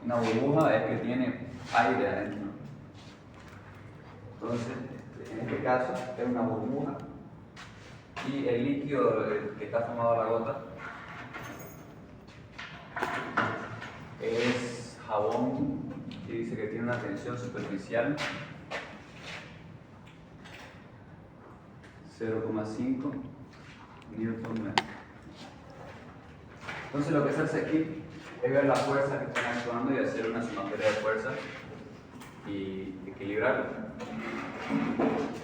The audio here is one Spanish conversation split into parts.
Una burbuja es que tiene aire adentro. Entonces, en este caso es una burbuja y el líquido que está formado la gota es jabón y dice que tiene una tensión superficial 0,5 Nm. Entonces lo que se hace aquí es ver las fuerzas que están actuando y hacer una sumatoria de fuerzas y equilibrarlo.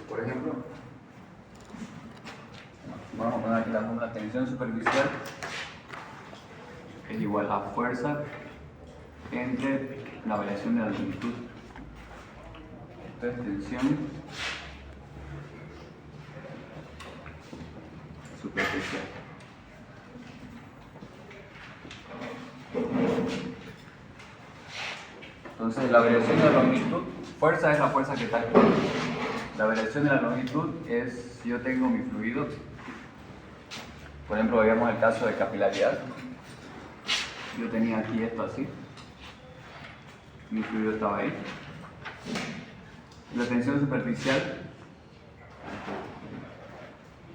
Por ejemplo, vamos a poner aquí la fórmula: tensión superficial es igual a fuerza entre la variación de la longitud. Esto es tensión superficial. Entonces la variación de la longitud, fuerza es la fuerza que está actuando. La variación de la longitud es si yo tengo mi fluido, por ejemplo, veamos el caso de capilaridad. Yo tenía aquí esto así, mi fluido estaba ahí. La tensión superficial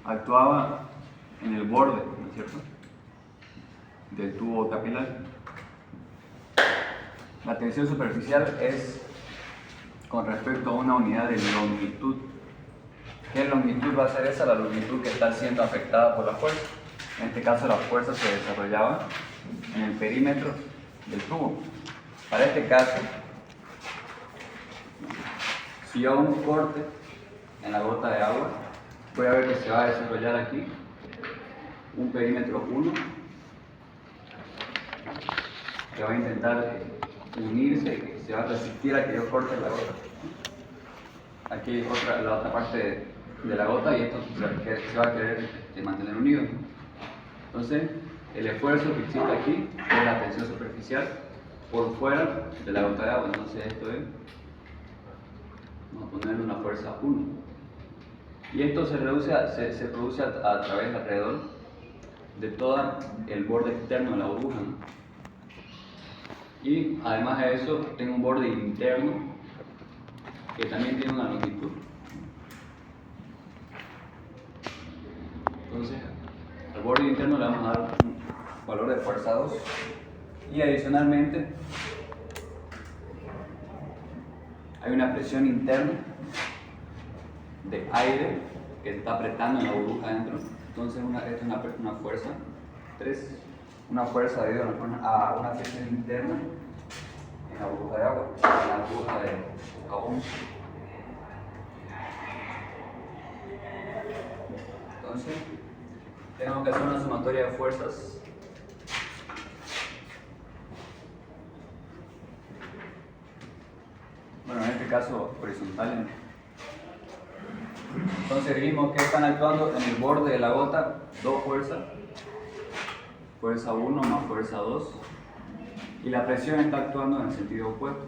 actuaba en el borde, ¿no es cierto?, del tubo capilar. La tensión superficial es con respecto a una unidad de longitud. ¿Qué longitud va a ser esa? La longitud que está siendo afectada por la fuerza. En este caso la fuerza se desarrollaba en el perímetro del tubo. Para este caso, si yo hago un corte en la gota de agua, voy a ver que se va a desarrollar aquí un perímetro 1 que va a intentar unirse, que se va a resistir a que yo corte la gota. Aquí hay la otra parte de la gota y esto se va a querer mantener unido. Entonces, el esfuerzo que existe aquí es la tensión superficial por fuera de la gota de agua. Entonces esto es, vamos a ponerle una fuerza 1. Y esto se produce a través alrededor de todo el borde externo de la burbuja, ¿no? Y además de eso, tengo un borde interno que también tiene una longitud. Entonces, al borde interno le vamos a dar un valor de fuerza 2. Y adicionalmente, hay una presión interna de aire que se está apretando en la burbuja adentro. Entonces, esta es una fuerza 3. Una fuerza debido a una presión interna en la burbuja de agua, en la burbuja de jabón. Entonces, tenemos que hacer una sumatoria de fuerzas. Bueno, en este caso horizontal. Entonces vimos que están actuando en el borde de la gota dos fuerzas. Fuerza 1 más fuerza 2, y la presión está actuando en el sentido opuesto,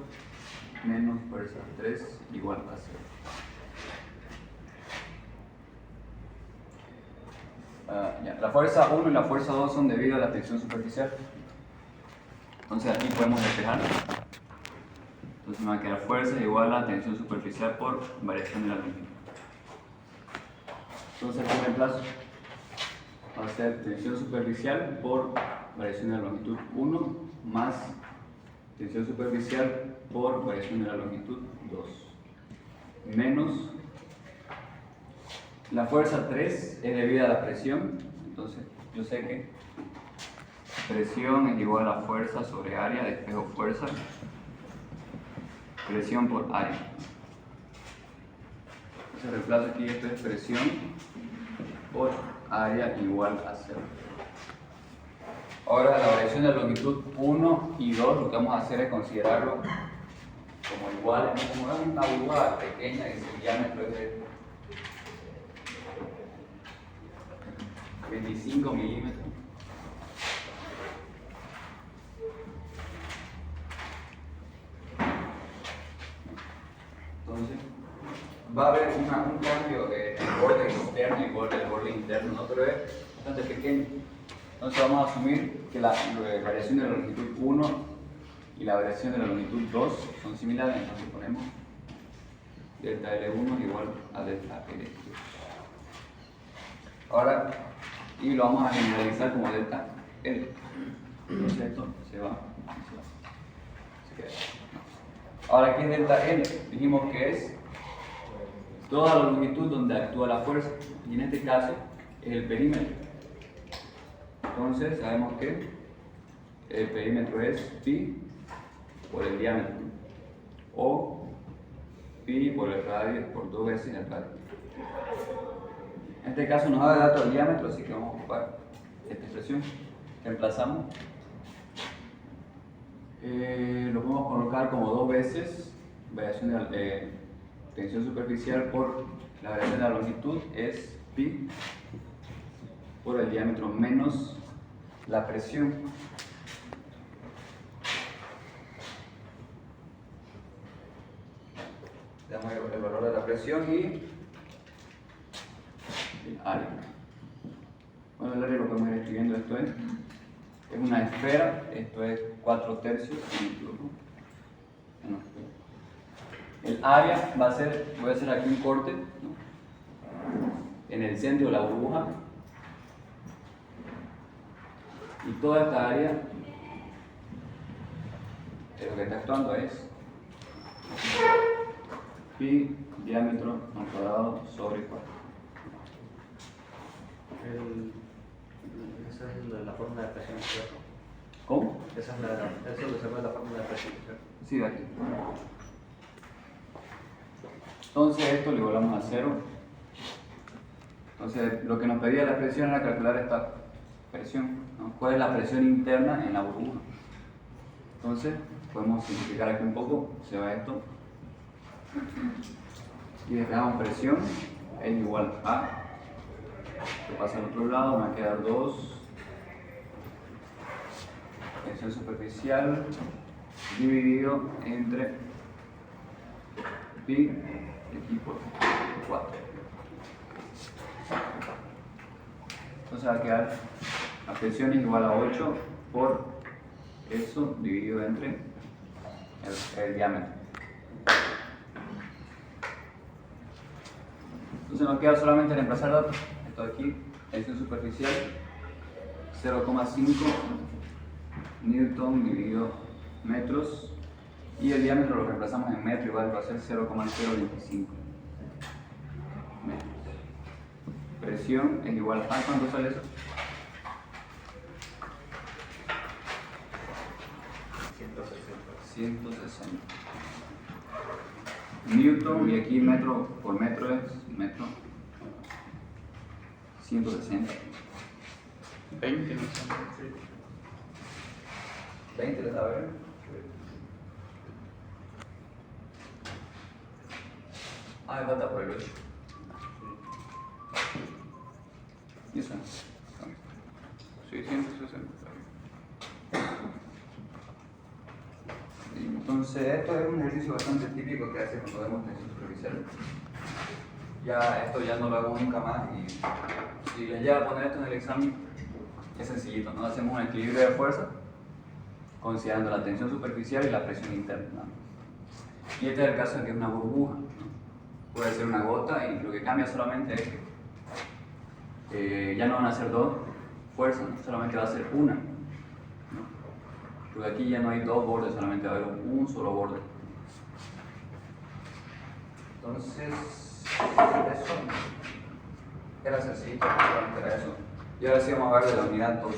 menos fuerza 3 igual a 0. La fuerza 1 y la fuerza 2 son debido a la tensión superficial. Entonces aquí podemos despejar. Entonces me va a quedar fuerza igual a tensión superficial por variación de la longitud. Entonces aquí reemplazo. Va a ser tensión superficial por variación de la longitud 1 más tensión superficial por variación de la longitud 2 menos la fuerza 3 es debida a la presión. Entonces yo sé que presión es igual a fuerza sobre área, despejo fuerza, presión por área. Entonces reemplazo aquí, esto es presión por área igual a 0. Ahora la variación de la longitud 1 y 2 lo que vamos a hacer es considerarlo como iguales, como una burbuja pequeña que su diámetro es de 25 milímetros. Entonces va a haber un cambio en el borde externo y el borde interno, ¿no? Pero es bastante pequeño. Entonces vamos a asumir que la variación de la longitud 1 y la variación de la longitud 2 son similares, entonces ponemos delta L1 igual a delta L2. Ahora, y lo vamos a generalizar como delta L. Entonces esto se va. Se queda. Ahora, ¿qué es delta L? Dijimos que es toda la longitud donde actúa la fuerza, y en este caso es el perímetro. Entonces sabemos que el perímetro es pi por el diámetro, o pi por el radio por 2 veces el radio. En este caso nos da dato el diámetro, así que vamos a ocupar esta expresión. Reemplazamos. Lo podemos colocar como 2 veces variación de tensión superficial por la variación de la longitud es pi por el diámetro menos la presión. Damos el valor de la presión y el área. Bueno, el área lo podemos ir escribiendo. Esto es una esfera, esto es 4/3 ¿no? El área va a ser, voy a hacer aquí un corte, ¿no? En el centro de la burbuja, y toda esta área lo que está actuando es pi diámetro al cuadrado sobre 4. Esa es la fórmula de presión, ¿cierto? ¿Cómo? Eso es lo que se llama la fórmula de presión, ¿cierto? Sí, de aquí. Entonces esto lo igualamos a 0. Entonces lo que nos pedía la presión era calcular esta presión, ¿no? ¿Cuál es la presión interna en la burbuja? Entonces podemos simplificar aquí un poco, se va esto y dejamos presión es igual a, que pasa al otro lado, me va a quedar 2 tensión superficial dividido entre pi aquí por 4. Entonces va a quedar la presión es igual a 8 por eso dividido entre el diámetro. Entonces nos queda solamente reemplazar datos. Esto de aquí, tensión superficial 0,5 newton dividido metros, y el diámetro lo reemplazamos en metro, igual va a ser 0,025 metros. Presión es igual a, ¿cuánto sale eso? 160 newton, y aquí metro por metro es metro 160. 20 no sé. 20 les da a ver. Ah, me falta por el 8. ¿Y eso? Sí, 160. Entonces, esto es un ejercicio bastante típico que hace cuando vemos tensión superficial. Ya, esto ya no lo hago nunca más, y si les llega a poner esto en el examen, es sencillito, ¿no? Hacemos un equilibrio de fuerza considerando la tensión superficial y la presión interna, ¿no? Y este es el caso en que es una burbuja, ¿no? Puede ser una gota, y lo que cambia solamente es que ya no van a ser 2 fuerzas, ¿no? Solamente va a ser una, ¿no? Porque aquí ya no hay 2 bordes, solamente va a haber un solo borde. Entonces, eso era sencillo, solamente era eso. Y ahora sí vamos a ver de la unidad 2.